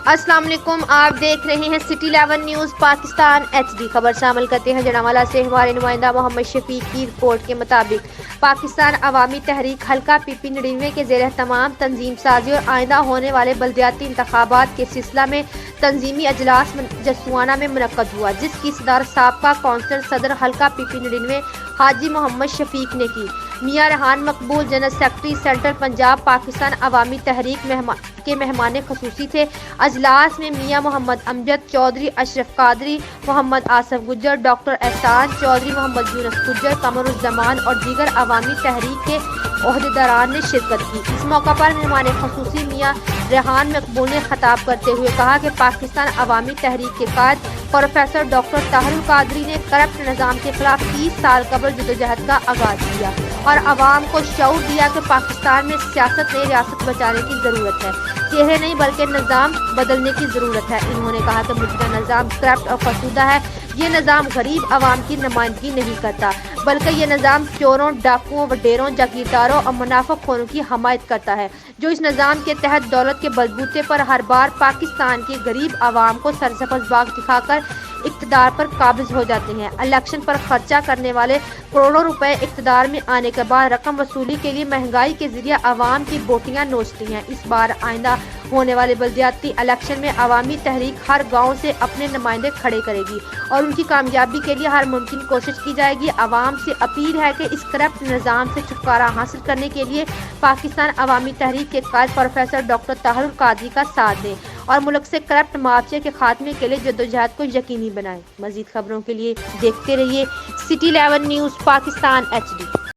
अस्सलाम वालेकुम, आप देख रहे हैं सिटी 11 न्यूज़ पाकिस्तान HD। खबर शामिल करते हैं जड़ावाला से हमारे नुमाइंदा मोहम्मद शफीक की रिपोर्ट के मुताबिक पाकिस्तान अवामी तहरीक हल्का PP 99 के ज़ेर तमाम तंजीम साजी और आइंदा होने वाले बल्दियाती इंतखाबात के सिलसिला में तंजीमी अजलास जसुआना में मुनक्कद हुआ, जिसकी सदारत साबका कौंसलर सदर हल्का PP 99 हाजी मोहम्मद शफीक ने की। Mian Rehan Maqbool general secretary central Punjab Pakistan Awami Tehreek के मेहमान खसूसी थे। अजलास में मियां मोहम्मद अमजद चौधरी, अशरफ कादरी, मोहम्मद आसफ गुज्जर, डॉक्टर एहसान चौधरी, मोहम्मद यूनुस गुज्जर, कमरुज़्ज़मान और दीगर अवामी तहरीक के ओहदेदारान ने शिरकत की। इस मौका पर मेहमान खसूसी मियां रेहान मकबूल ने खिताब करते हुए कहा कि पाकिस्तान अवामी तहरीक के कायद प्रोफेसर डॉक्टर ताहिरुल कादरी ने करप्ट निज़ाम के खिलाफ 30 साल कबल जदोजहद का आगाज किया और अवाम को शऊर दिया कि पाकिस्तान में सियासत ने रियासत बचाने की ज़रूरत है, चेहरे नहीं बल्कि निज़ाम बदलने की ज़रूरत है। इन्होंने कहा कि मौजूदा निज़ाम करप्ट और फसूदा है। ये निज़ाम गरीब आवाम की नुमाइंदगी नहीं करता, बल्कि ये निज़ाम चोरों, डाकुओं, वडेरों, जागीरदारों और मुनाफाखोरों की हमायत करता है, जो इस निज़ाम के तहत दौलत के बलबूते पर हर बार पाकिस्तान के गरीब आवाम को सरसब्ज़ बाग दिखाकर इक़्तिदार पर काबिज हो जाते हैं। इलेक्शन पर खर्चा करने वाले करोड़ों रुपए इक़्तिदार में आने के बाद रकम वसूली के लिए महंगाई के जरिए आवाम की बोटियां नोचती हैं। इस बार आइंदा होने वाले बल्दियाती इलेक्शन में अवामी तहरीक हर गांव से अपने नुमाइंदे खड़े करेगी और उनकी कामयाबी के लिए हर मुमकिन कोशिश की जाएगी। आवाम से अपील है कि इस करप्ट निज़ाम से छुटकारा हासिल करने के लिए पाकिस्तान अवामी तहरीक के कायद प्रोफेसर डॉक्टर ताहिरुल कादरी का साथ दें और मुल्क से करप्ट माफिया के खात्मे के लिए जद्दोजहद को यकीनी बनाएं। मज़ीद खबरों के लिए देखते रहिए सिटी 11 न्यूज़ पाकिस्तान HD।